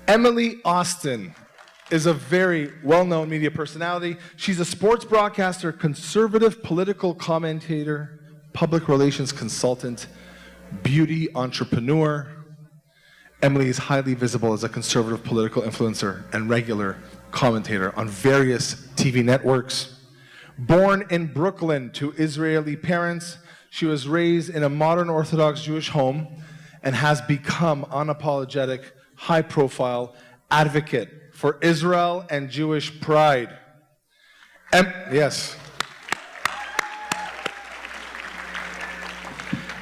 Emily Austin is a very well-known media personality. She's a sports broadcaster, conservative political commentator, public relations consultant, beauty entrepreneur. Emily is highly visible as a conservative political influencer and regular commentator on various TV networks. Born in Brooklyn to Israeli parents, she was raised in a modern Orthodox Jewish home and has become unapologetic, high-profile advocate for Israel and Jewish pride. Yes.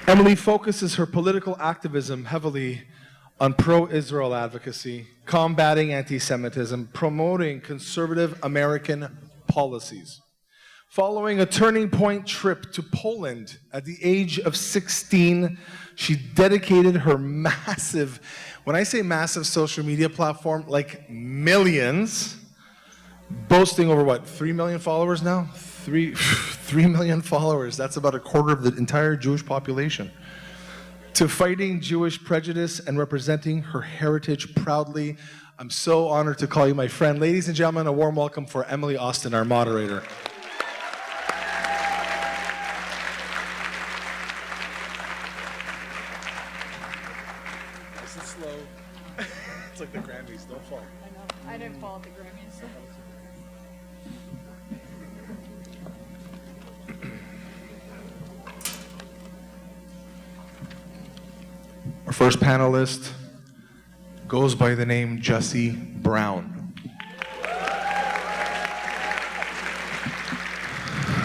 Emily focuses her political activism heavily on pro-Israel advocacy, combating anti-Semitism, promoting conservative American policies. Following a turning point trip to Poland at the age of 16, she dedicated her massive, when I say massive social media platform, like millions, boasting over what, 3 million followers now? 3 million followers, that's about a quarter of the entire Jewish population. To fighting Jewish prejudice and representing her heritage proudly. I'm so honored to call you my friend. Ladies and gentlemen, a warm welcome for Emily Austin, our moderator. Nice and slow. It's like the Grammys, don't fall. I know, I didn't fall at the Grammys. Our first panelist goes by the name Jesse Brown.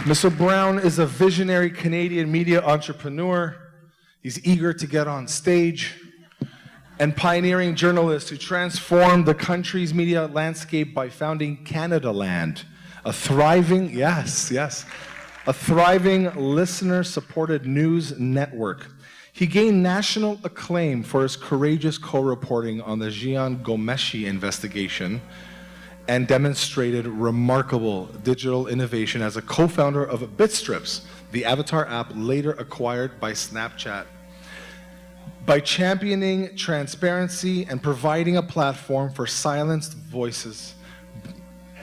Mr. Brown is a visionary Canadian media entrepreneur. He's eager to get on stage and pioneering journalist who transformed the country's media landscape by founding Canadaland, a thriving, a thriving listener-supported news network. He gained national acclaim for his courageous co-reporting on the Jian Ghomeshi investigation and demonstrated remarkable digital innovation as a co-founder of Bitstrips, the avatar app later acquired by Snapchat. By championing transparency and providing a platform for silenced voices,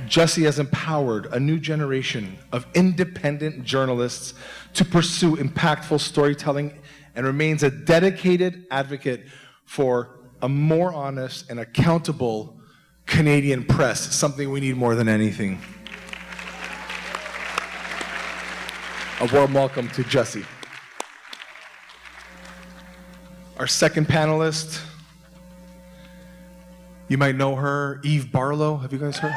Jesse has empowered a new generation of independent journalists to pursue impactful storytelling and remains a dedicated advocate for a more honest and accountable Canadian press, something we need more than anything. A warm welcome to Jesse. Our second panelist, you might know her, Eve Barlow. Have you guys heard?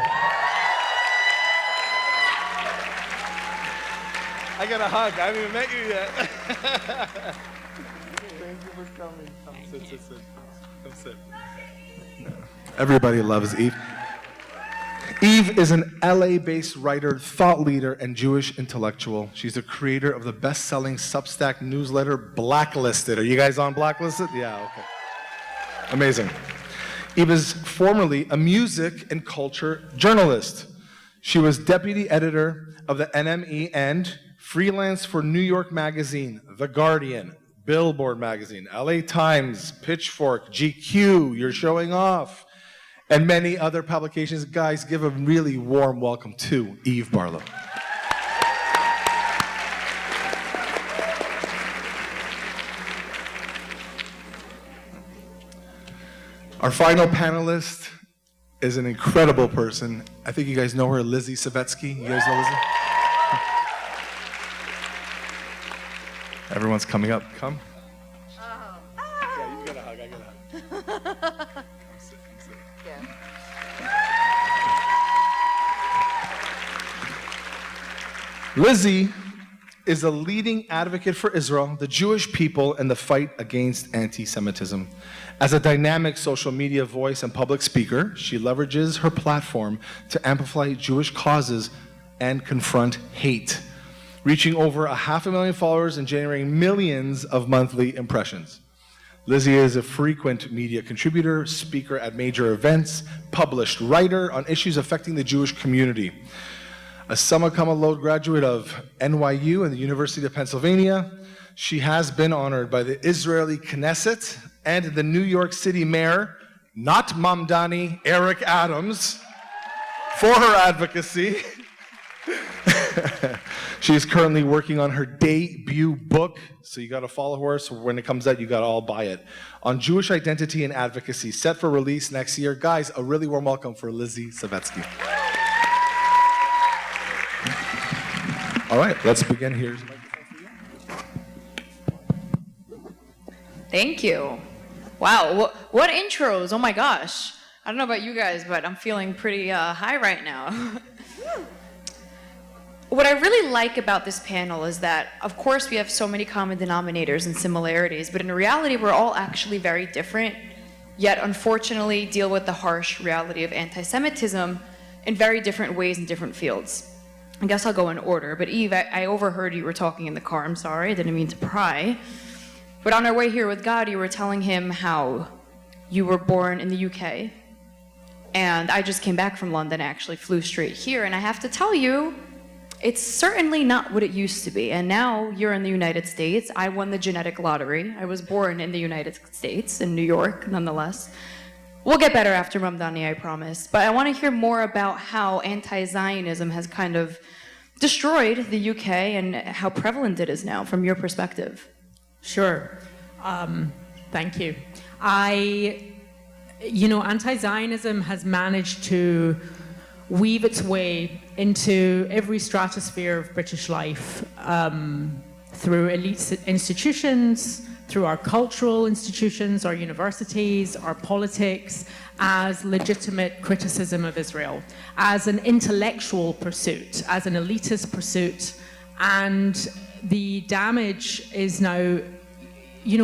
I got a hug. I haven't even met you yet. Thank you for coming. Come sit. Come sit. Everybody loves Eve. Eve is an LA-based writer, thought leader, and Jewish intellectual. She's the creator of the best-selling Substack newsletter, Blacklisted. Are you guys on Blacklisted? Yeah, okay. Amazing. Eve is formerly a music and culture journalist. She was deputy editor of the NME and freelance for New York Magazine, The Guardian, Billboard Magazine, LA Times, Pitchfork, GQ, You're Showing Off, and many other publications. Guys, give a really warm welcome to Eve Barlow. Our final panelist is an incredible person. I think you guys know her, Lizzie Savetsky. You guys know Lizzie? Everyone's coming up. Come. Oh. Yeah, you got a hug. I got a hug. Come sit. Yeah. Lizzie is a leading advocate for Israel, the Jewish people, and the fight against anti-Semitism. As a dynamic social media voice and public speaker, she leverages her platform to amplify Jewish causes and confront hate, reaching over 500,000 followers and generating millions of monthly impressions. Lizzie is a frequent media contributor, speaker at major events, published writer on issues affecting the Jewish community. A summa cum laude graduate of NYU and the University of Pennsylvania, she has been honored by the Israeli Knesset and the New York City Mayor, not Mamdani, Eric Adams, for her advocacy. She is currently working on her debut book, so you got to follow her. So when it comes out, you got to all buy it. On Jewish identity and advocacy, set for release next year. Guys, a really warm welcome for Lizzie Savetsky. All right, let's begin. Here's the microphone for you. Thank you. Wow, what intros? Oh my gosh. I don't know about you guys, but I'm feeling pretty high right now. What I really like about this panel is that, of course, we have so many common denominators and similarities, but in reality, we're all actually very different, yet unfortunately deal with the harsh reality of anti-Semitism in very different ways in different fields. I guess I'll go in order, but Eve, I overheard you were talking in the car. I'm sorry, I didn't mean to pry. But on our way here with God, you were telling him how you were born in the UK, and I just came back from London, I actually flew straight here, and I have to tell you, it's certainly not what it used to be. And now you're in the United States. I won the genetic lottery. I was born in the United States, in New York, nonetheless. We'll get better after Mamdani, I promise. But I want to hear more about how anti-Zionism has kind of destroyed the UK and how prevalent it is now from your perspective. Sure. Thank you. Anti-Zionism has managed to weave its way into every stratosphere of British life through elite institutions, through our cultural institutions, our universities, our politics, as legitimate criticism of Israel, as an intellectual pursuit, as an elitist pursuit. And the damage is now,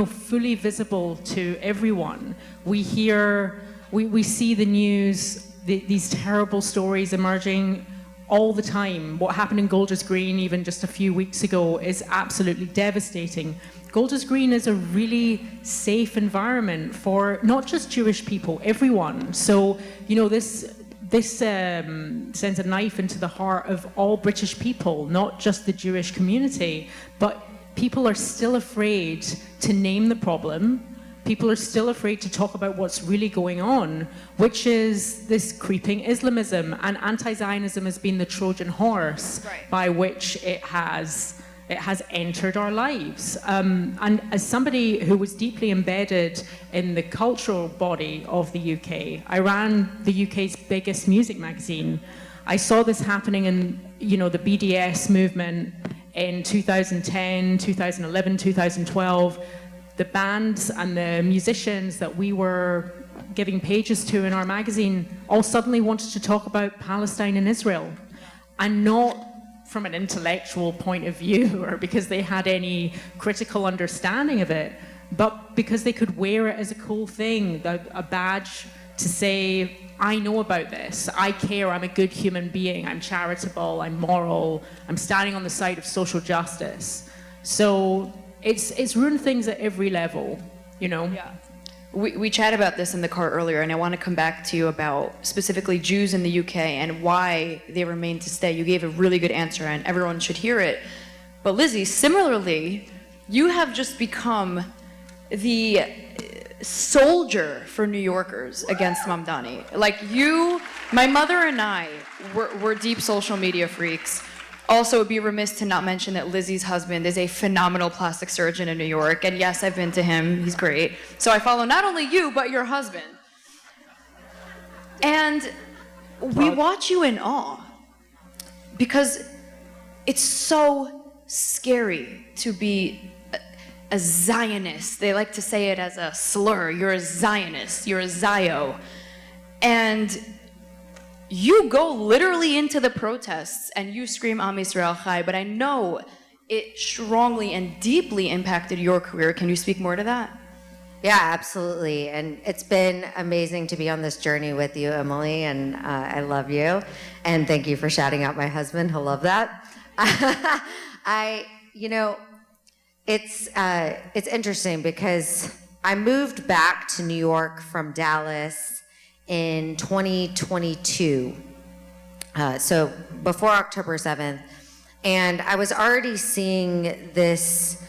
fully visible to everyone. We see the news, these terrible stories emerging all the time. What happened in Golders Green even just a few weeks ago is absolutely devastating. Golders Green is a really safe environment for not just Jewish people, everyone. So, this sends a knife into the heart of all British people, not just the Jewish community, but people are still afraid to name the problem. People are still afraid to talk about what's really going on, which is this creeping Islamism, and anti-Zionism has been the Trojan horse by which it has entered our lives. And as somebody who was deeply embedded in the cultural body of the UK, I ran the UK's biggest music magazine. I saw this happening in, the BDS movement in 2010, 2011, 2012. The bands and the musicians that we were giving pages to in our magazine all suddenly wanted to talk about Palestine and Israel, and not from an intellectual point of view or because they had any critical understanding of it, but because they could wear it as a cool thing, a badge to say, I know about this, I care, I'm a good human being, I'm charitable, I'm moral, I'm standing on the side of social justice. So it's ruined things at every level, Yeah. We chatted about this in the car earlier, and I want to come back to you about specifically Jews in the UK and why they remain to stay. You gave a really good answer, and everyone should hear it. But Lizzie, similarly, you have just become the soldier for New Yorkers against Mamdani. Like my mother and I were deep social media freaks. Also, it'd be remiss to not mention that Lizzie's husband is a phenomenal plastic surgeon in New York. And yes, I've been to him. He's great. So I follow not only you, but your husband. And we watch you in awe because it's so scary to be a Zionist. They like to say it as a slur. You're a Zionist. You're a Zio. And you go literally into the protests and you scream Am Yisrael Chai, but I know it strongly and deeply impacted your career. Can you speak more to that? Yeah, absolutely. And it's been amazing to be on this journey with you, Emily, and I love you. And thank you for shouting out my husband. He'll love that. It's interesting because I moved back to New York from Dallas in 2022, so before October 7th, and I was already seeing this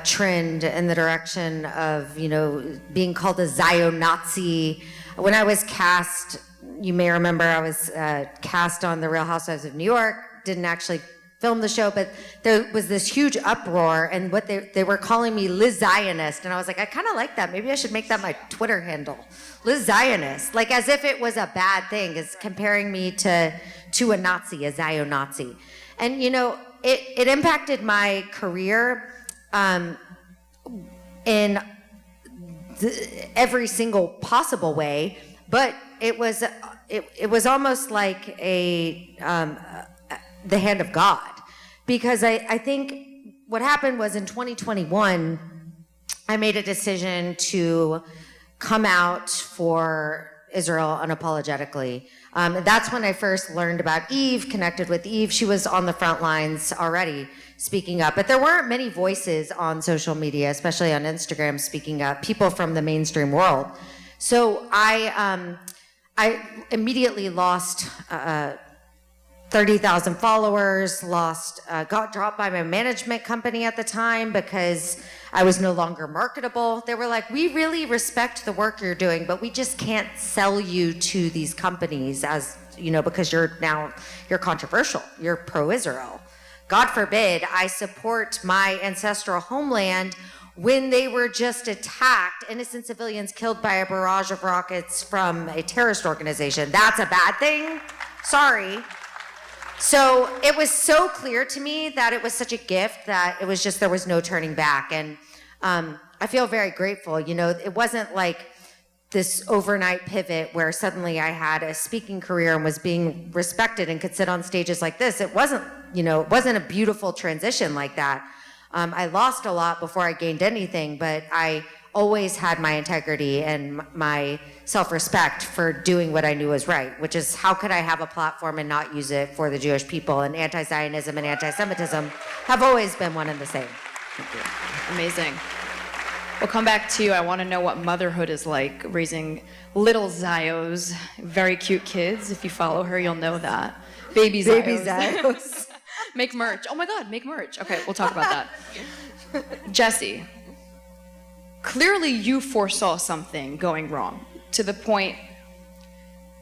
trend in the direction of, being called a Zio-Nazi, when I was cast, you may remember I was cast on The Real Housewives of New York, didn't actually film the show, but there was this huge uproar, and what they were calling me Liz Zionist, and I was like, I kind of like that. Maybe I should make that my Twitter handle. Liz Zionist, like as if it was a bad thing, is comparing me to a Nazi, a Zio-Nazi. And you know, it impacted my career in every single possible way, but it was almost like the hand of God, because I think what happened was in 2021, I made a decision to come out for Israel unapologetically. That's when I first learned about Eve, connected with Eve. She was on the front lines already speaking up, but there weren't many voices on social media, especially on Instagram, speaking up, people from the mainstream world. So I immediately lost 30,000 followers, got dropped by my management company at the time because I was no longer marketable. They were like, we really respect the work you're doing, but we just can't sell you to these companies as, you know, because you're controversial, you're pro-Israel. God forbid I support my ancestral homeland when they were just attacked, innocent civilians killed by a barrage of rockets from a terrorist organization. That's a bad thing? Sorry. So it was so clear to me that it was such a gift that it was just, there was no turning back. And I feel very grateful. You know, it wasn't like this overnight pivot where suddenly I had a speaking career and was being respected and could sit on stages like this. It wasn't, you know, it wasn't a beautiful transition like that. I lost a lot before I gained anything, but I always had my integrity and my self-respect for doing what I knew was right, which is how could I have a platform and not use it for the Jewish people? And anti-Zionism and anti-Semitism have always been one and the same. Thank you. Amazing. We'll come back to you. I want to know what motherhood is like, raising little Zios, very cute kids. If you follow her, you'll know that. Baby Zios. Baby Zios. Make merch. Oh my God, make merch. Okay, we'll talk about that. Jesse, clearly you foresaw something going wrong to the point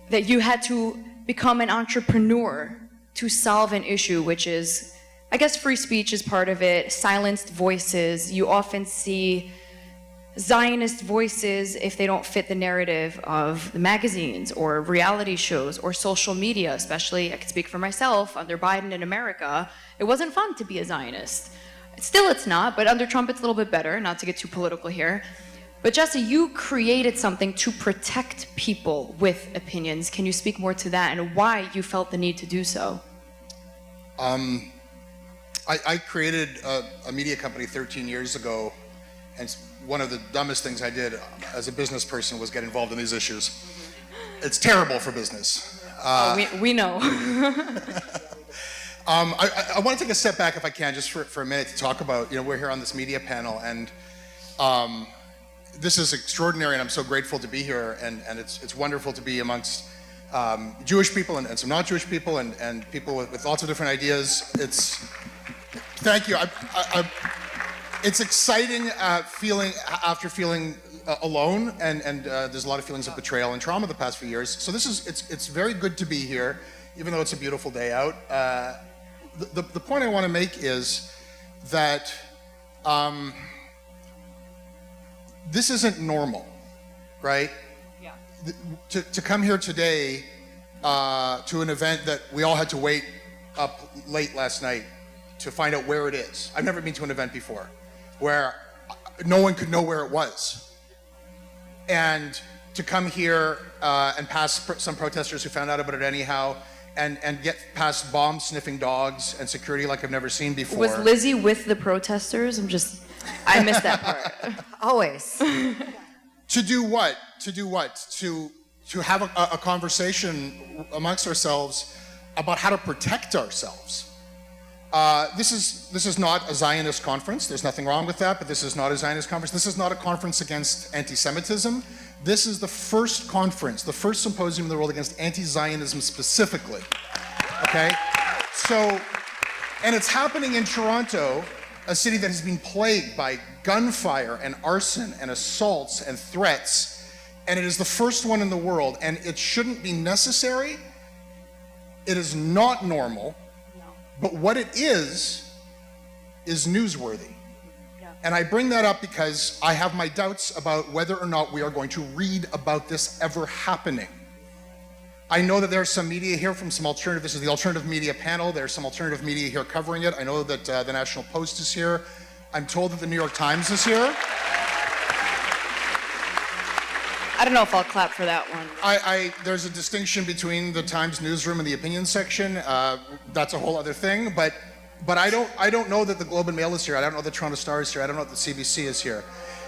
that you had to become an entrepreneur to solve an issue, which is, I guess free speech is part of it, silenced voices. You often see Zionist voices if they don't fit the narrative of the magazines or reality shows or social media, especially, I can speak for myself, under Biden in America, it wasn't fun to be a Zionist. Still it's not, but under Trump it's a little bit better, not to get too political here. But Jesse, you created something to protect people with opinions. Can you speak more to that and why you felt the need to do so? I created a media company 13 years ago, and one of the dumbest things I did as a business person was get involved in these issues. It's terrible for business. We know. I want to take a step back, if I can, just for a minute to talk about, you know, we're here on this media panel, and this is extraordinary, and I'm so grateful to be here, and it's wonderful to be amongst Jewish people and some not Jewish people and people with lots of different ideas. Thank you. It's exciting feeling after feeling alone, and there's a lot of feelings of betrayal and trauma the past few years. So it's very good to be here, even though it's a beautiful day out. The point I want to make is that this isn't normal, right? Yeah. To come here today to an event that we all had to wait up late last night to find out where it is. I've never been to an event before where no one could know where it was. And to come here and pass some protesters who found out about it anyhow, and get past bomb-sniffing dogs and security like I've never seen before. Was Lizzie with the protesters? I missed that part. Always. To do what? To have a conversation amongst ourselves about how to protect ourselves. This is not a Zionist conference. There's nothing wrong with that, but this is not a Zionist conference. This is not a conference against anti-Semitism. This is the first conference, the first symposium in the world against anti-Zionism specifically. Okay? So, and it's happening in Toronto, a city that has been plagued by gunfire and arson and assaults and threats. and it is the first one in the world, and it shouldn't be necessary. It is not normal, but what it is newsworthy. And I bring that up because I have my doubts about whether or not we are going to read about this ever happening. I know that there's some media here from some alternative, this is the alternative media panel, there's some alternative media here covering it. I know that the National Post is here. I'm told that the New York Times is here. I don't know if I'll clap for that one. There's a distinction between the Times newsroom and the opinion section. That's a whole other thing, but I don't know that the Globe and Mail is here. I don't know that Toronto Star is here. I don't know that the CBC is here.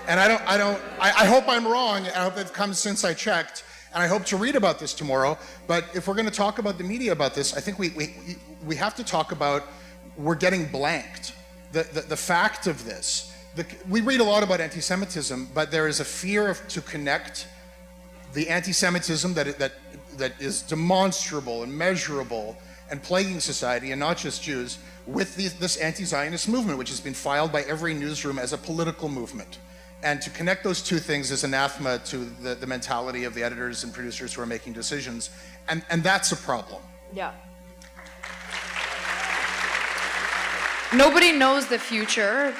And I hope I'm wrong. I hope it comes since I checked. And I hope to read about this tomorrow. But if we're going to talk about the media about this, I think we have to talk about we're getting blanked. The fact of this. We read a lot about anti-Semitism, but there is a fear to connect the anti-Semitism that is demonstrable and measurable and plaguing society, and not just Jews, with this anti-Zionist movement, which has been filed by every newsroom as a political movement. And to connect those two things is anathema to the mentality of the editors and producers who are making decisions. And that's a problem. Yeah. Nobody knows the future,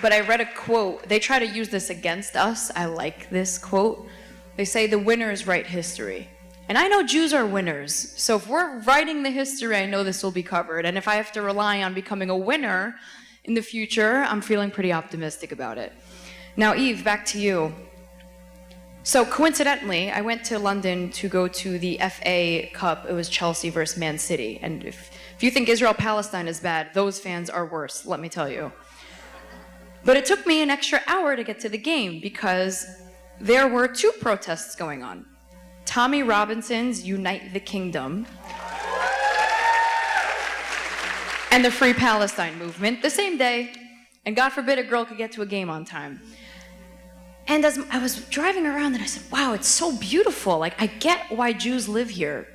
but I read a quote. They try to use this against us. I like this quote. They say the winners write history. And I know Jews are winners. So if we're writing the history, I know this will be covered. And if I have to rely on becoming a winner in the future, I'm feeling pretty optimistic about it. Now, Eve, back to you. So coincidentally, I went to London to go to the FA Cup. It was Chelsea versus Man City. And if you think Israel-Palestine is bad, those fans are worse, let me tell you. But it took me an extra hour to get to the game because there were two protests going on. Tommy Robinson's Unite the Kingdom and the Free Palestine movement the same day. And God forbid a girl could get to a game on time. And as I was driving around, and I said, wow, it's so beautiful. Like, I get why Jews live here,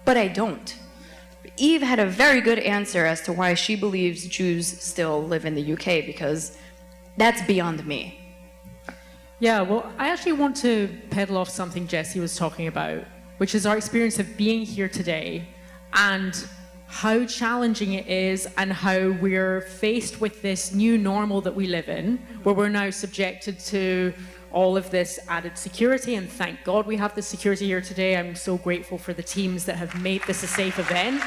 but I don't. Eve had a very good answer as to why she believes Jews still live in the UK, because that's beyond me. Yeah, well, I actually want to pedal off something Jesse was talking about, which is our experience of being here today and how challenging it is and how we're faced with this new normal that we live in, where we're now subjected to all of this added security, and thank God we have this security here today. I'm so grateful for the teams that have made this a safe event.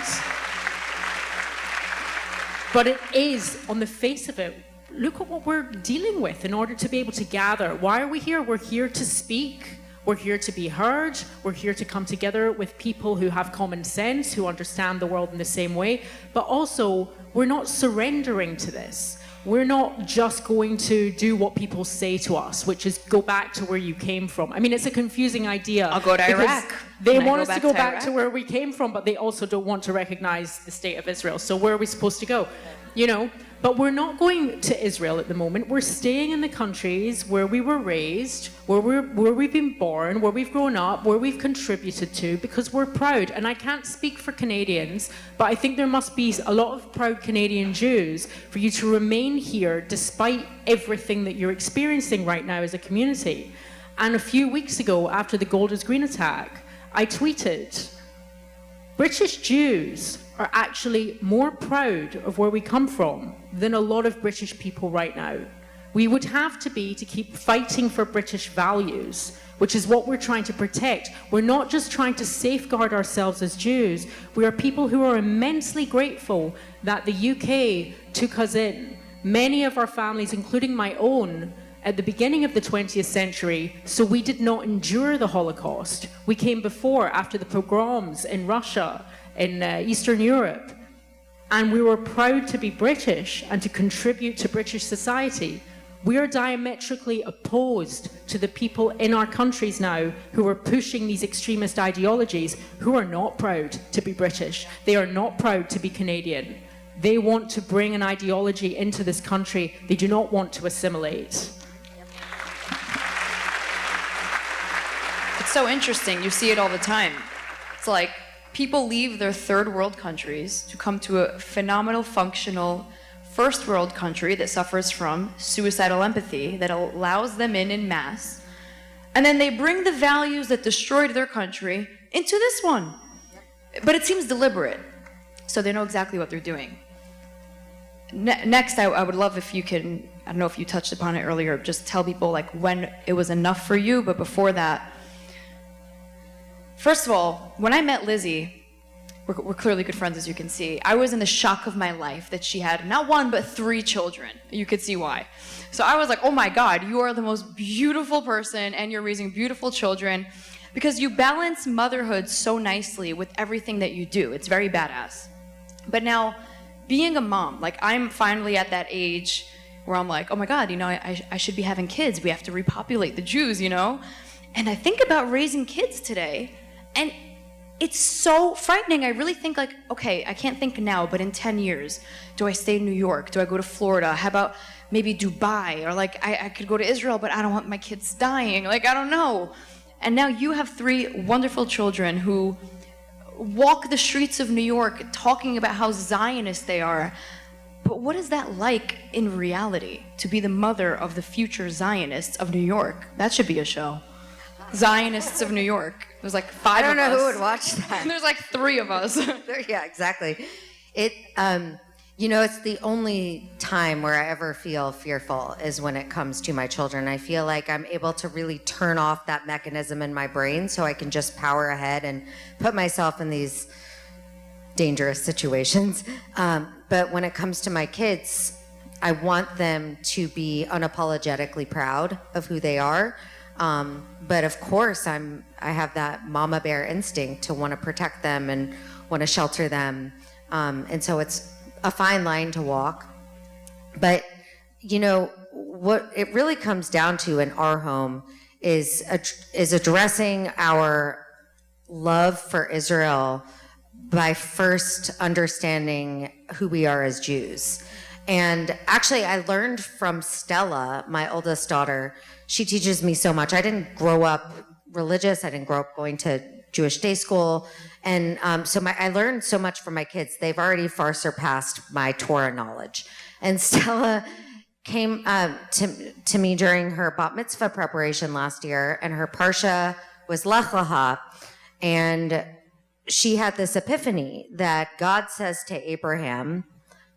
But it is, on the face of it, look at what we're dealing with in order to be able to gather. Why are we here? We're here to speak. We're here to be heard. We're here to come together with people who have common sense, who understand the world in the same way. But also, we're not surrendering to this. We're not just going to do what people say to us, which is go back to where you came from. I mean, it's a confusing idea. I'll go to Iraq. They want us to go back to where we came from, but they also don't want to recognize the state of Israel. So where are we supposed to go? You know? But we're not going to Israel at the moment. We're staying in the countries where we were raised, where we've been born, where we've grown up, where we've contributed to, because we're proud. And I can't speak for Canadians, but I think there must be a lot of proud Canadian Jews for you to remain here despite everything that you're experiencing right now as a community. And a few weeks ago, after the Golders Green attack, I tweeted, British Jews are actually more proud of where we come from than a lot of British people right now. We would have to be to keep fighting for British values, which is what we're trying to protect. We're not just trying to safeguard ourselves as Jews. We are people who are immensely grateful that the UK took us in. Many of our families, including my own, at the beginning of the 20th century, so we did not endure the Holocaust. We came before, after the pogroms in Russia, in Eastern Europe, and we were proud to be British and to contribute to British society. We are diametrically opposed to the people in our countries now who are pushing these extremist ideologies, who are not proud to be British. They are not proud to be Canadian. They want to bring an ideology into this country they do not want to assimilate. It's so interesting. You see it all the time. It's like people leave their third world countries to come to a phenomenal, functional first world country that suffers from suicidal empathy that allows them in mass. And then they bring the values that destroyed their country into this one. But it seems deliberate. So they know exactly what they're doing. Next, I would love if you can, I don't know if you touched upon it earlier, just tell people like when it was enough for you, but before that. First of all, when I met Lizzie, we're clearly good friends, as you can see. I was in the shock of my life that she had not one, but 3 children. You could see why. So I was like, oh my God, you are the most beautiful person and you're raising beautiful children because you balance motherhood so nicely with everything that you do. It's very badass. But now, being a mom, like I'm finally at that age where I'm like, oh my God, you know, I should be having kids. We have to repopulate the Jews, you know? And I think about raising kids today, and it's so frightening. I really think like, okay, I can't think now, but in 10 years, do I stay in New York? Do I go to Florida? How about maybe Dubai? Or like, I could go to Israel, but I don't want my kids dying. Like, I don't know. And now you have 3 wonderful children who walk the streets of New York talking about how Zionist they are. But what is that like in reality, to be the mother of the future Zionists of New York? That should be a show. Zionists of New York. There's like 5 of us. I don't know who would watch that. There's like 3 of us. Yeah, exactly. It, you know, it's the only time where I ever feel fearful is when it comes to my children. I feel like I'm able to really turn off that mechanism in my brain so I can just power ahead and put myself in these dangerous situations. But when it comes to my kids, I want them to be unapologetically proud of who they are. But of course, I have that mama bear instinct to want to protect them and want to shelter them. And so it's a fine line to walk. But, you know, what it really comes down to in our home is addressing our love for Israel by first understanding who we are as Jews. And actually, I learned from Stella, my oldest daughter. She teaches me so much. I didn't grow up religious. I didn't grow up going to Jewish day school. And so I learned so much from my kids. They've already far surpassed my Torah knowledge. And Stella came to me during her bat mitzvah preparation last year, and her parsha was Lech Lecha. And she had this epiphany that God says to Abraham,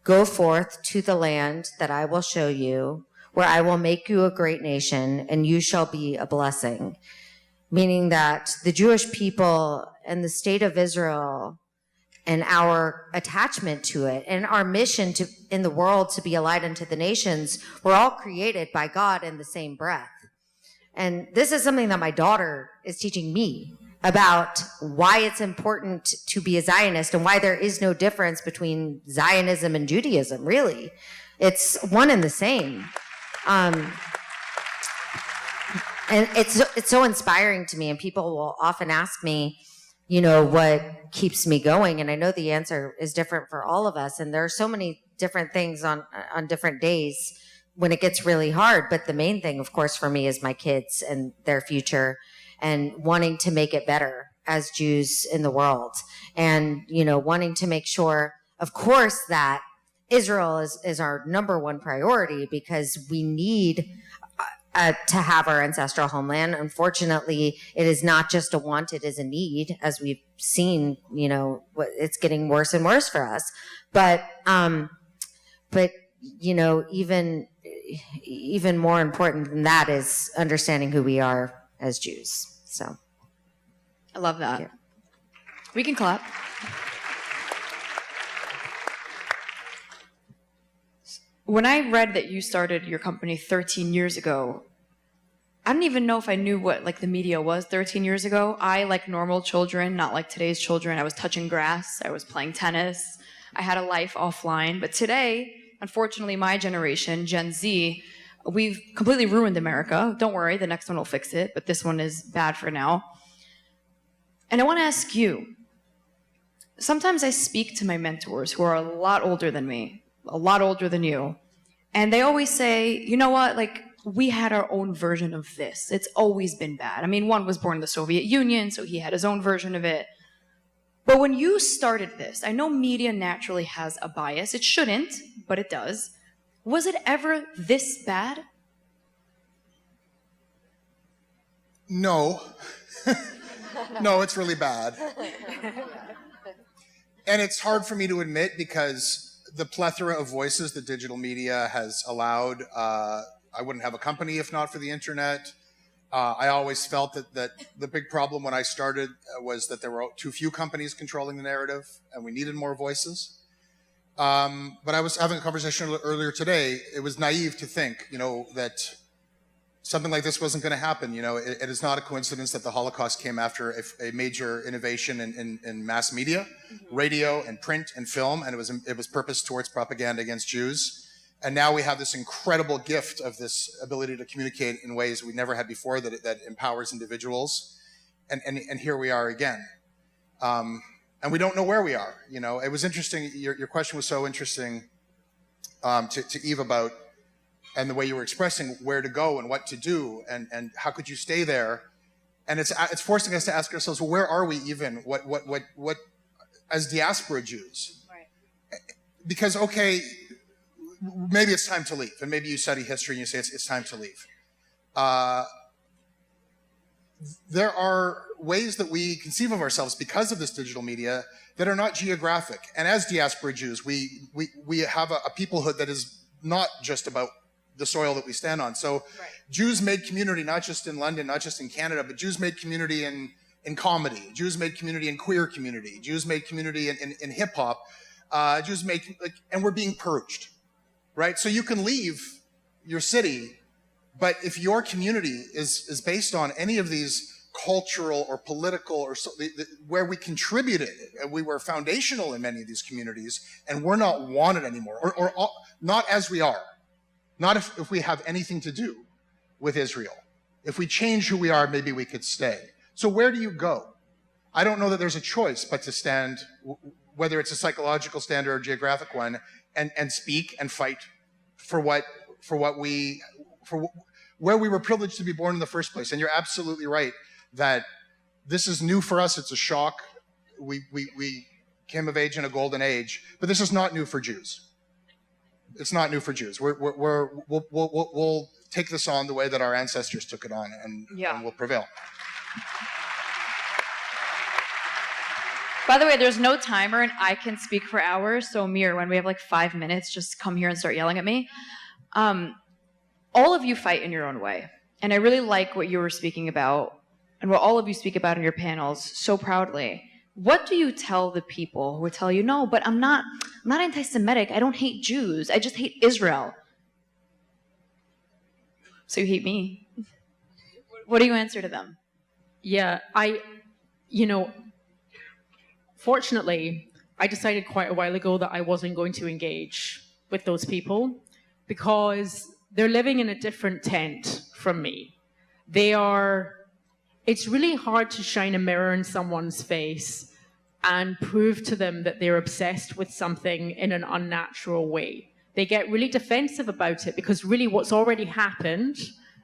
"Go forth to the land that I will show you, where I will make you a great nation, and you shall be a blessing." Meaning that the Jewish people and the state of Israel and our attachment to it and our mission to in the world to be a light unto the nations, we're all created by God in the same breath. And this is something that my daughter is teaching me about why it's important to be a Zionist and why there is no difference between Zionism and Judaism, really. It's one and the same. And it's so inspiring to me, and people will often ask me, you know, what keeps me going, and I know the answer is different for all of us, and there are so many different things on different days when it gets really hard, but the main thing, of course, for me is my kids and their future and wanting to make it better as Jews in the world, and, you know, wanting to make sure, of course, that Israel is our number one priority because we need to have our ancestral homeland. Unfortunately, it is not just a want, it is a need, as we've seen, you know, it's getting worse and worse for us. But you know, even more important than that is understanding who we are as Jews. So I love that. Yeah. We can clap. When I read that you started your company 13 years ago, I didn't even know if I knew what like the media was 13 years ago. I, like normal children, not like today's children, I was touching grass, I was playing tennis, I had a life offline. But today, unfortunately, my generation, Gen Z, we've completely ruined America. Don't worry, the next one will fix it, but this one is bad for now. And I want to ask you, sometimes I speak to my mentors who are a lot older than me, a lot older than you. And they always say, you know what, like, we had our own version of this. It's always been bad. I mean, one was born in the Soviet Union, so he had his own version of it. But when you started this, I know media naturally has a bias. It shouldn't, but it does. Was it ever this bad? No. No, it's really bad. And it's hard for me to admit because the plethora of voices that digital media has allowed, I wouldn't have a company if not for the internet. I always felt that the big problem when I started was that there were too few companies controlling the narrative and we needed more voices. But I was having a conversation earlier today. It was naive to think, that something like this wasn't going to happen. It is not a coincidence that the Holocaust came after a major innovation in mass media, radio and print and film, and it was purposed towards propaganda against Jews. And now we have this incredible gift of this ability to communicate in ways we never had before that empowers individuals. And here we are again. And we don't know where we are. It was interesting. Your question was so interesting to Eve about, and the way you were expressing where to go and what to do and how could you stay there. And it's forcing us to ask ourselves, well, where are we even? What as diaspora Jews? Right. Because, okay, maybe it's time to leave. And maybe you study history and you say it's time to leave. There are ways that we conceive of ourselves because of this digital media that are not geographic. And as diaspora Jews, we have a peoplehood that is not just about the soil that we stand on. So right. Jews made community, not just in London, not just in Canada, but Jews made community in comedy. Jews made community in queer community. Jews made community in hip hop. Jews made, and we're being purged, right? So you can leave your city, but if your community is based on any of these cultural or political or where we contributed, we were foundational in many of these communities, and we're not wanted anymore, or not as we are. Not if we have anything to do with Israel. If we change who we are, maybe we could stay. So where do you go? I don't know that there's a choice but to stand, whether it's a psychological stand or a geographic one, and speak and fight for where we were privileged to be born in the first place. And you're absolutely right that this is new for us. It's a shock. We came of age in a golden age, but this is not new for Jews. It's not new for Jews. We'll take this on the way that our ancestors took it on, and we'll prevail. By the way, there's no timer, and I can speak for hours. So Amir, when we have 5 minutes, just come here and start yelling at me. All of you fight in your own way, and I really like what you were speaking about, and what all of you speak about in your panels so proudly. What do you tell the people who would tell you, no, but I'm not anti-Semitic. I don't hate Jews. I just hate Israel. So you hate me. What do you answer to them? Yeah, fortunately, I decided quite a while ago that I wasn't going to engage with those people because they're living in a different tent from me. It's really hard to shine a mirror in someone's face and prove to them that they're obsessed with something in an unnatural way. They get really defensive about it because really what's already happened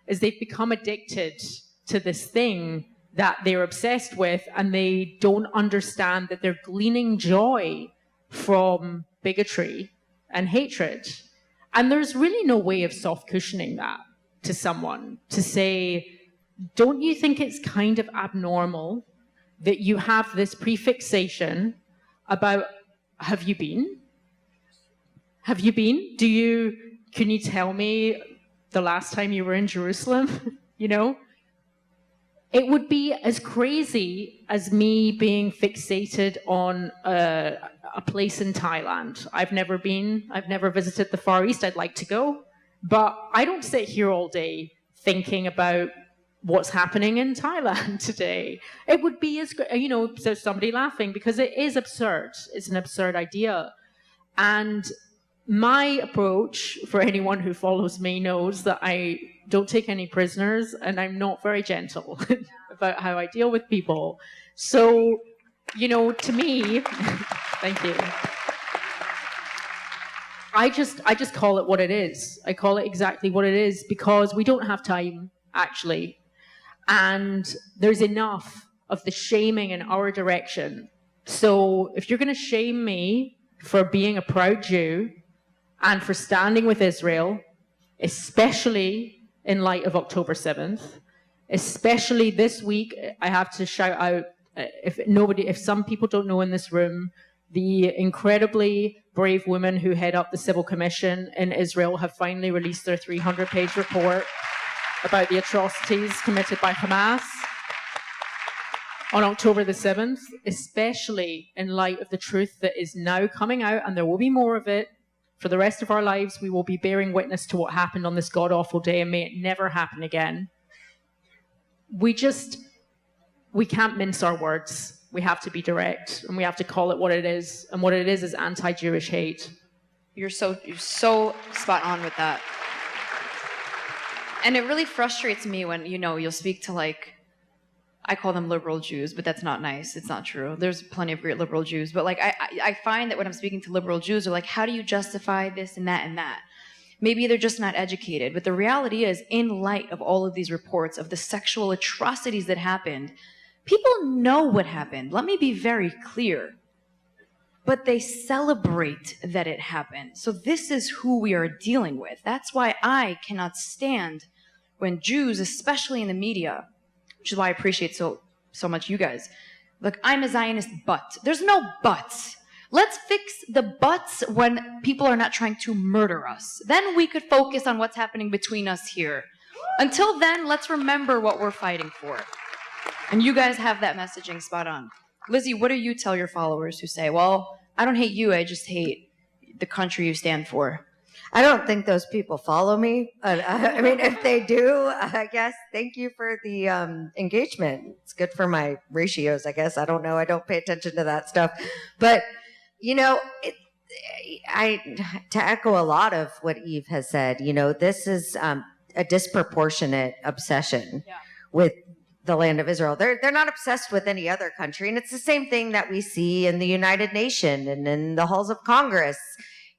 is they've become addicted to this thing that they're obsessed with, and they don't understand that they're gleaning joy from bigotry and hatred. And there's really no way of soft cushioning that to someone, to say, don't you think it's kind of abnormal that you have this prefixation about, have you been? Have you been? Can you tell me the last time you were in Jerusalem? It would be as crazy as me being fixated on a place in Thailand. I've never been, I've never visited the Far East. I'd like to go, but I don't sit here all day thinking about what's happening in Thailand today. It would be as, there's somebody laughing because it is absurd. It's an absurd idea. And my approach, for anyone who follows me, knows that I don't take any prisoners and I'm not very gentle about how I deal with people. So, to me, thank you. I just call it what it is. I call it exactly what it is because we don't have time, actually. And there's enough of the shaming in our direction. So if you're going to shame me for being a proud Jew and for standing with Israel, especially in light of October 7th, Especially this week, I have to shout out, if some people don't know in this room, the incredibly brave women who head up the Civil Commission in Israel have finally released their 300-page report about the atrocities committed by Hamas on October the 7th, especially in light of the truth that is now coming out, and there will be more of it. For the rest of our lives, we will be bearing witness to what happened on this god-awful day, and may it never happen again. We can't mince our words. We have to be direct, and we have to call it what it is, and what it is anti-Jewish hate. You're so spot on with that. And it really frustrates me when, you'll speak to, like, I call them liberal Jews, but that's not nice. It's not true. There's plenty of great liberal Jews. But, like, I find that when I'm speaking to liberal Jews, they're like, how do you justify this and that and that? Maybe they're just not educated. But the reality is, in light of all of these reports of the sexual atrocities that happened, people know what happened. Let me be very clear. But they celebrate that it happened. So this is who we are dealing with. That's why I cannot stand when Jews, especially in the media, which is why I appreciate so much you guys. Look, I'm a Zionist, but. There's no buts. Let's fix the buts when people are not trying to murder us. Then we could focus on what's happening between us here. Until then, let's remember what we're fighting for. And you guys have that messaging spot on. Lizzie, what do you tell your followers who say, well, I don't hate you, I just hate the country you stand for? I don't think those people follow me. I mean, if they do, I guess, thank you for the engagement. It's good for my ratios, I guess. I don't know. I don't pay attention to that stuff. But, to echo a lot of what Eve has said, this is a disproportionate obsession with the land of Israel. They're not obsessed with any other country. And it's the same thing that we see in the United Nations and in the halls of Congress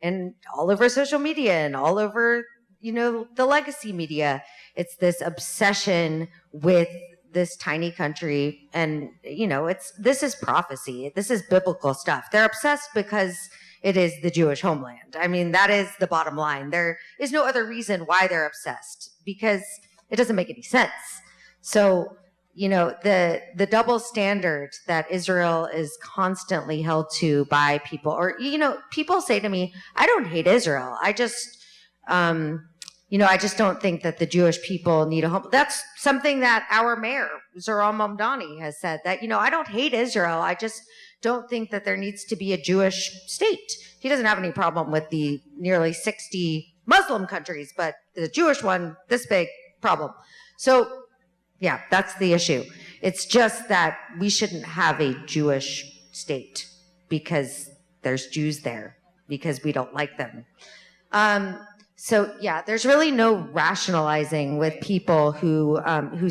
and all over social media and all over, the legacy media. It's this obsession with this tiny country. And, this is prophecy. This is biblical stuff. They're obsessed because it is the Jewish homeland. I mean, that is the bottom line. There is no other reason why they're obsessed, because it doesn't make any sense. So, the double standard that Israel is constantly held to by people, or, people say to me, I don't hate Israel. I just, I just don't think that the Jewish people need a home. That's something that our mayor, Zohran Mamdani, has said, that, I don't hate Israel. I just don't think that there needs to be a Jewish state. He doesn't have any problem with the nearly 60 Muslim countries, but the Jewish one, this big problem. So, yeah, that's the issue. It's just that we shouldn't have a Jewish state because there's Jews there, because we don't like them. So yeah, there's really no rationalizing with people who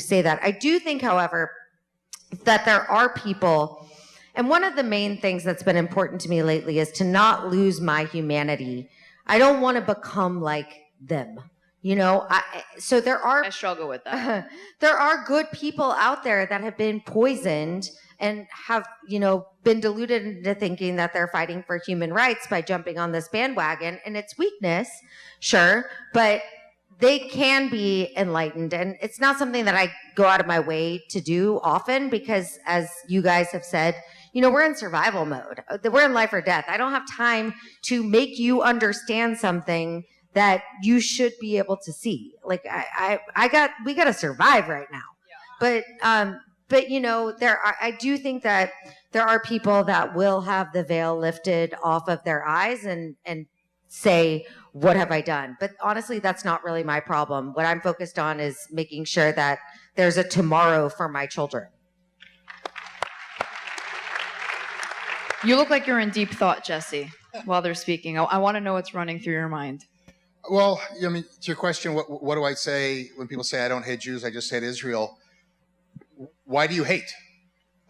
say that. I do think, however, that there are people, and one of the main things that's been important to me lately is to not lose my humanity. I don't want to become like them. So there are. I struggle with that. There are good people out there that have been poisoned and have, been deluded into thinking that they're fighting for human rights by jumping on this bandwagon. And it's weakness, sure, but they can be enlightened. And it's not something that I go out of my way to do often, because as you guys have said, we're in survival mode. We're in life or death. I don't have time to make you understand something that you should be able to see. Like we got to survive right now. Yeah. But I do think that there are people that will have the veil lifted off of their eyes and say, what have I done? But honestly, that's not really my problem. What I'm focused on is making sure that there's a tomorrow for my children. You look like you're in deep thought, Jesse, while they're speaking. I want to know what's running through your mind. Well, to your question, what do I say when people say I don't hate Jews, I just hate Israel? Why do you hate?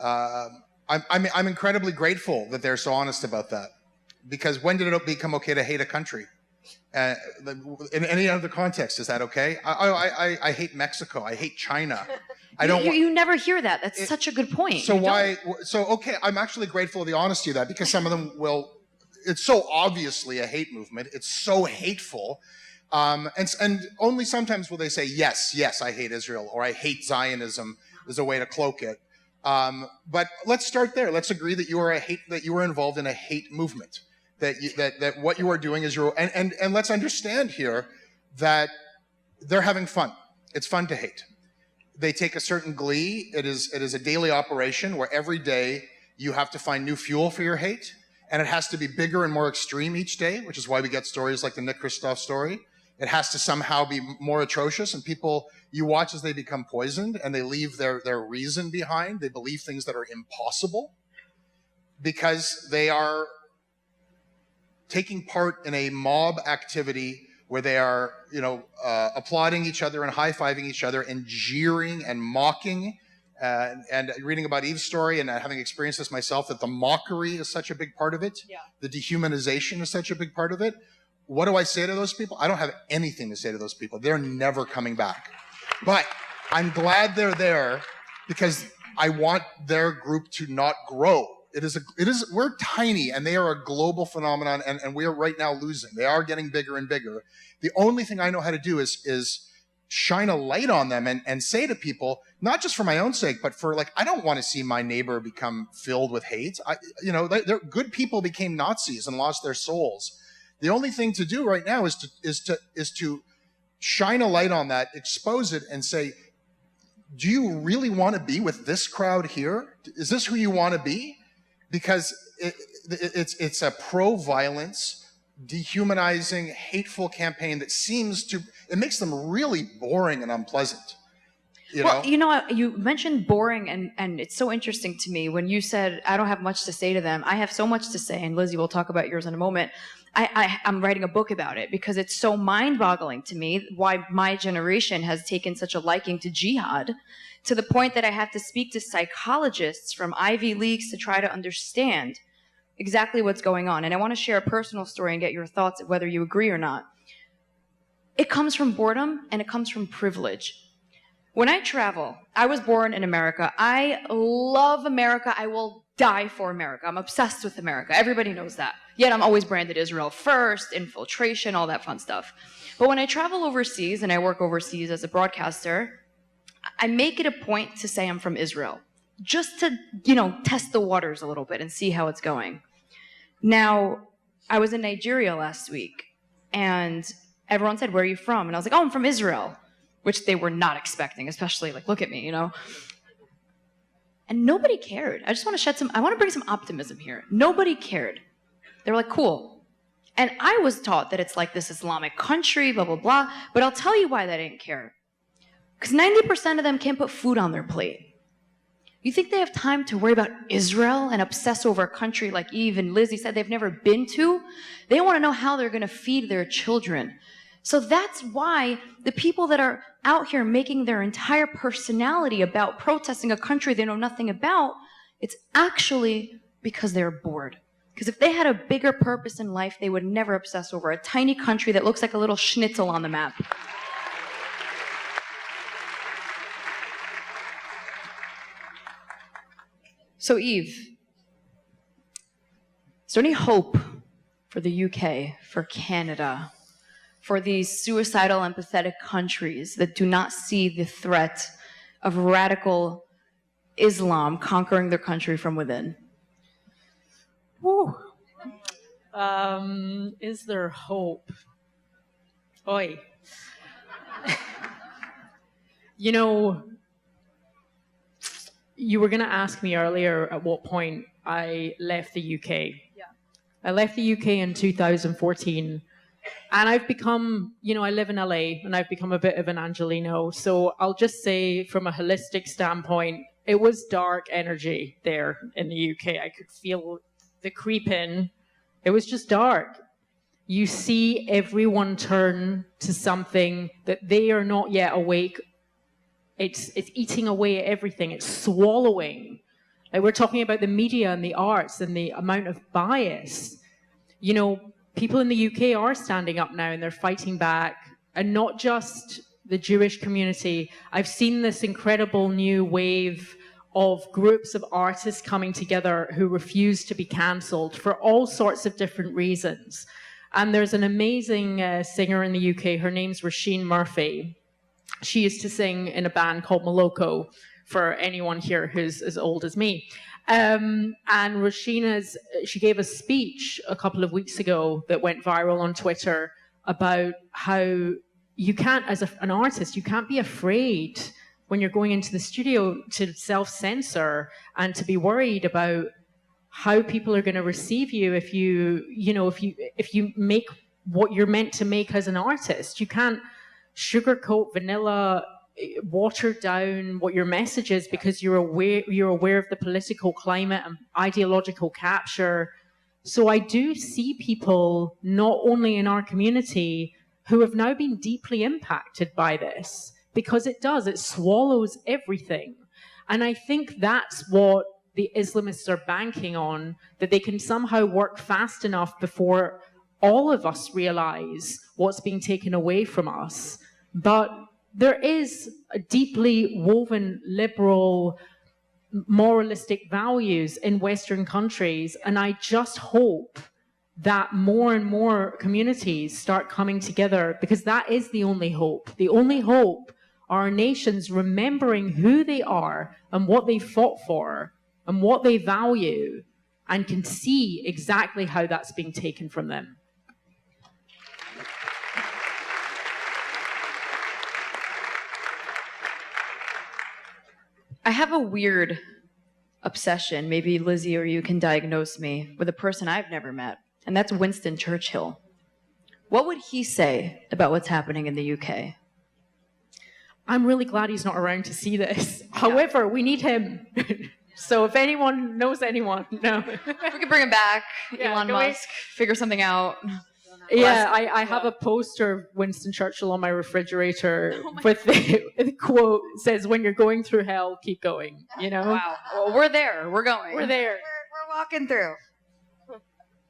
I'm incredibly grateful that they're so honest about that, because when did it become okay to hate a country? In any other context, is that okay? I hate Mexico. I hate China. I don't. You never hear that. That's such a good point. So why? So okay, I'm actually grateful of the honesty of that, because some of them will. It's so obviously a hate movement. It's so hateful. And only sometimes will they say, yes, yes, I hate Israel, or I hate Zionism is a way to cloak it. But let's start there. Let's agree that you are involved in a hate movement. That what you are doing is and let's understand here that they're having fun. It's fun to hate. They take a certain glee. It is a daily operation where every day you have to find new fuel for your hate, and it has to be bigger and more extreme each day, which is why we get stories like the Nick Kristof story. It has to somehow be more atrocious, and you watch as they become poisoned and they leave their reason behind. They believe things that are impossible because they are taking part in a mob activity where they are, applauding each other and high-fiving each other and jeering and mocking, and reading about Eve's story and having experienced this myself, that the mockery is such a big part of it. Yeah. The dehumanization is such a big part of it. What do I say to those people? I don't have anything to say to those people. They're never coming back. But I'm glad they're there because I want their group to not grow. We're tiny, and they are a global phenomenon, and we are right now losing. They are getting bigger and bigger. The only thing I know how to do is shine a light on them and say to people, not just for my own sake, but for I don't want to see my neighbor become filled with hate. Good people became Nazis and lost their souls. The only thing to do right now is to shine a light on that, expose it, and say, do you really want to be with this crowd here? Is this who you want to be? Because it's a pro-violence, dehumanizing, hateful campaign that it makes them really boring and unpleasant. You mentioned boring, and it's so interesting to me when you said, I don't have much to say to them. I have so much to say, and Lizzie, we'll talk about yours in a moment. I'm writing a book about it because it's so mind-boggling to me why my generation has taken such a liking to jihad, to the point that I have to speak to psychologists from Ivy Leagues to try to understand exactly what's going on. And I want to share a personal story and get your thoughts, whether you agree or not. It comes from boredom, and it comes from privilege. When I travel, I was born in America. I love America. I will die for America. I'm obsessed with America. Everybody knows that. Yet I'm always branded Israel first, infiltration, all that fun stuff. But when I travel overseas, and I work overseas as a broadcaster, I make it a point to say I'm from Israel, just to, test the waters a little bit and see how it's going. Now, I was in Nigeria last week, and everyone said, where are you from? And I was like, oh, I'm from Israel, which they were not expecting, especially, look at me, And nobody cared. I want to bring some optimism here. Nobody cared. They were like, cool. And I was taught that it's like this Islamic country, blah, blah, blah. But I'll tell you why they didn't care. Because 90% of them can't put food on their plate. You think they have time to worry about Israel and obsess over a country like Eve and Lizzie said they've never been to? They want to know how they're going to feed their children. So that's why the people that are out here making their entire personality about protesting a country they know nothing about, it's actually because they're bored. Because if they had a bigger purpose in life, they would never obsess over a tiny country that looks like a little schnitzel on the map. So Eve, is there any hope for the UK, for Canada, for these suicidal, empathetic countries that do not see the threat of radical Islam conquering their country from within? Woo. Is there hope? Oi. You were going to ask me earlier at what point I left the UK. Yeah. I left the UK in 2014. And I've become, I live in LA, and I've become a bit of an Angelino. So I'll just say, from a holistic standpoint, it was dark energy there in the UK. I could feel the creep in. It was just dark. You see everyone turn to something that they are not yet awake. It's eating away at everything. It's swallowing. Like, we're talking about the media and the arts and the amount of bias. People in the UK are standing up now, and they're fighting back. And not just the Jewish community. I've seen this incredible new wave of groups of artists coming together who refuse to be cancelled for all sorts of different reasons. And there's an amazing singer in the UK. Her name's Roisin Murphy. She used to sing in a band called Moloko, for anyone here who's as old as me. And she gave a speech a couple of weeks ago that went viral on Twitter about how you can't, as an artist, you can't be afraid when you're going into the studio to self-censor and to be worried about how people are going to receive you if you make what you're meant to make as an artist. You can't sugarcoat, vanilla, water down what your message is because you're aware of the political climate and ideological capture. So I do see people, not only in our community, who have now been deeply impacted by this, because it swallows everything. And I think that's what the Islamists are banking on, that they can somehow work fast enough before all of us realize what's being taken away from us. But there is a deeply woven liberal moralistic values in Western countries, and I just hope that more and more communities start coming together, because that is the only hope. The only hope are nations remembering who they are and what they fought for and what they value, and can see exactly how that's being taken from them. I have a weird obsession, maybe Lizzie or you can diagnose me, with a person I've never met, and that's Winston Churchill. What would he say about what's happening in the UK? I'm really glad he's not around to see this. Yeah. However, we need him. So if anyone knows anyone, no. We could bring him back, Elon Musk, figure something out. Yeah, I have a poster of Winston Churchill on my refrigerator with the quote says, "When you're going through hell, keep going." You know? Wow. Well, we're there. We're going. We're there. We're walking through.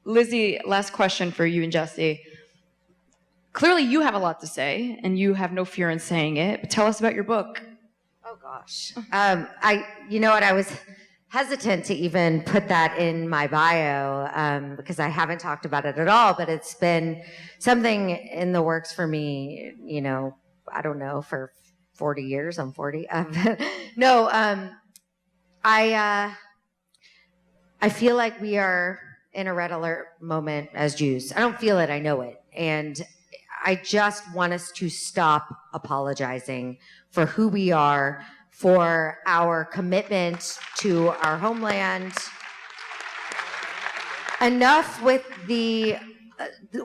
Lizzie, last question for you and Jesse. Clearly, you have a lot to say, and you have no fear in saying it. But tell us about your book. Oh gosh, you know what? I was hesitant to even put that in my bio because I haven't talked about it at all. But it's been something in the works for me. You know, I don't know, for 40 years. I'm 40. No, I feel like we are in a red alert moment as Jews. I don't feel it. I know it, and I just want us to stop apologizing for who we are, for our commitment to our homeland. Enough with the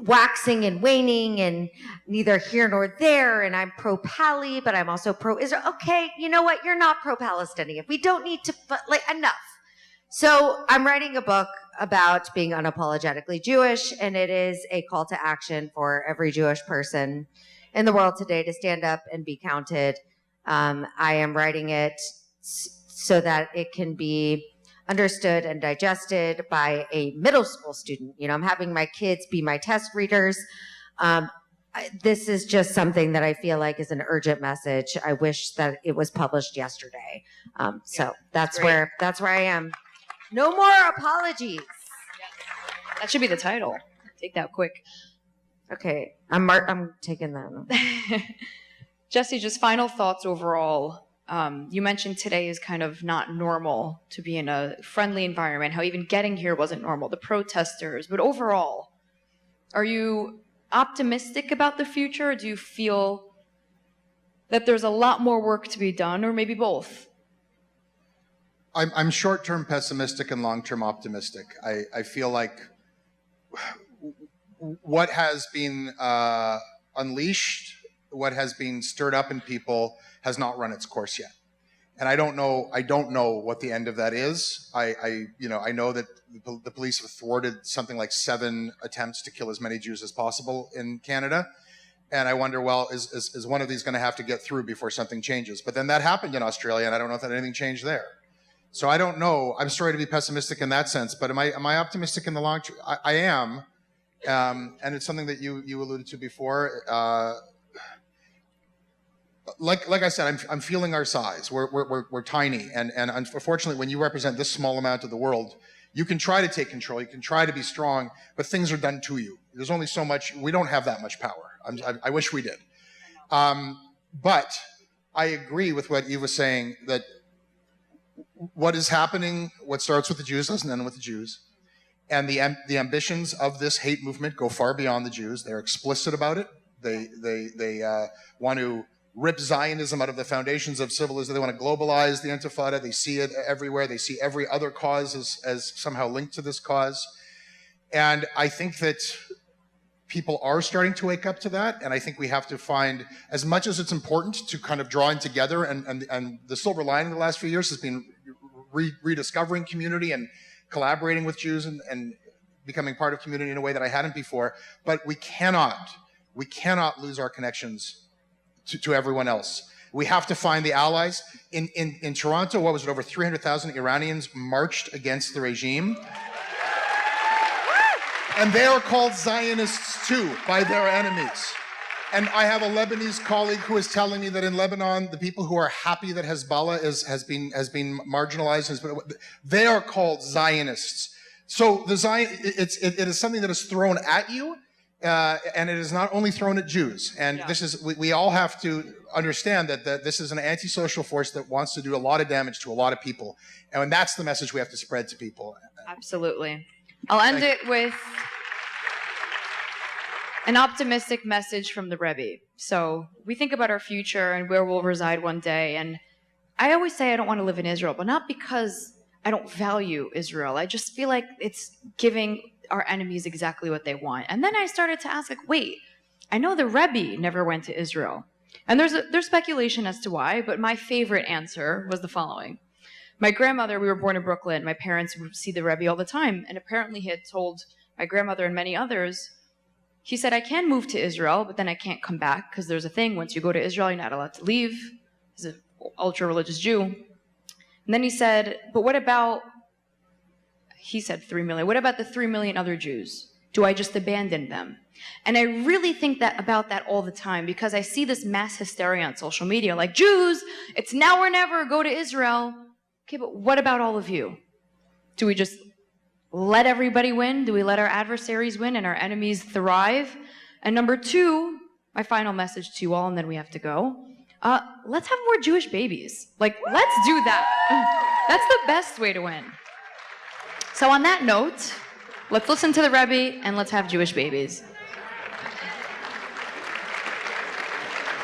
waxing and waning and neither here nor there, and I'm pro-Pali, but I'm also pro-Israel. Okay, you know what? You're not pro-Palestinian. We don't need to, enough. So I'm writing a book about being unapologetically Jewish, and it is a call to action for every Jewish person in the world today to stand up and be counted. I am writing it so that it can be understood and digested by a middle school student. You know, I'm having my kids be my test readers. This is just something that I feel like is an urgent message. I wish that it was published yesterday. So that's where I am. No more apologies. That should be the title. Take that quick. Okay, I'm taking that. Jesse, just final thoughts overall. You mentioned today is kind of not normal to be in a friendly environment, how even getting here wasn't normal, the protesters. But overall, are you optimistic about the future, or do you feel that there's a lot more work to be done, or maybe both? I'm short-term pessimistic and long-term optimistic. I feel like what has been unleashed, what has been stirred up in people has not run its course yet. And I don't know what the end of that is. I know that the police have thwarted something like 7 attempts to kill as many Jews as possible in Canada. And I wonder, well, is one of these going to have to get through before something changes? But then that happened in Australia, and I don't know if anything changed there. So I don't know. I'm sorry to be pessimistic in that sense, but am I optimistic in the long term? I am, and it's something that you alluded to before. Like I said, I'm feeling our size. We're tiny, and unfortunately, when you represent this small amount of the world, You can try to take control, you can try to be strong, but things are done to you. There's only so much, we don't have that much power. I wish we did. But I agree with what Eve was saying, that what is happening, what starts with the Jews doesn't end with the Jews. And the ambitions of this hate movement go far beyond the Jews. They're explicit about it. They want to rip Zionism out of the foundations of civilization. They want to globalize the Intifada. They see it everywhere. They see every other cause as somehow linked to this cause. And I think that people are starting to wake up to that. And I think we have to find, as much as it's important to kind of drawing together, and the silver lining the last few years has been rediscovering community and collaborating with Jews and becoming part of community in a way that I hadn't before. But we cannot lose our connections to everyone else. We have to find the allies. In Toronto, what was it, over 300,000 Iranians marched against the regime. And they are called Zionists too, by their enemies. And I have a Lebanese colleague who is telling me that in Lebanon, the people who are happy that Hezbollah has been marginalized, they are called Zionists. So it is something that is thrown at you, and it is not only thrown at Jews. And this is, we all have to understand that this is an antisocial force that wants to do a lot of damage to a lot of people. And that's the message we have to spread to people. Absolutely. I'll end it with an optimistic message from the Rebbe. So we think about our future and where we'll reside one day. And I always say I don't want to live in Israel, but not because I don't value Israel. I just feel like it's giving our enemies exactly what they want. And then I started to ask, like, wait, I know the Rebbe never went to Israel. And there's speculation as to why, but my favorite answer was the following. My grandmother, we were born in Brooklyn. My parents would see the Rebbe all the time. And apparently he had told my grandmother and many others, he said, I can move to Israel, but then I can't come back because there's a thing. Once you go to Israel, you're not allowed to leave. He's an ultra-religious Jew. And then he said, but what about, he said 3 million. What about the 3 million other Jews? Do I just abandon them? And I really think about that all the time because I see this mass hysteria on social media, like, Jews, it's now or never, go to Israel. Okay, but what about all of you? Do we just let everybody win? Do we let our adversaries win and our enemies thrive? And number two, my final message to you all, and then we have to go. Let's have more Jewish babies. Like, let's do that. That's the best way to win. So on that note, let's listen to the Rebbe and let's have Jewish babies.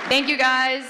Thank you, guys.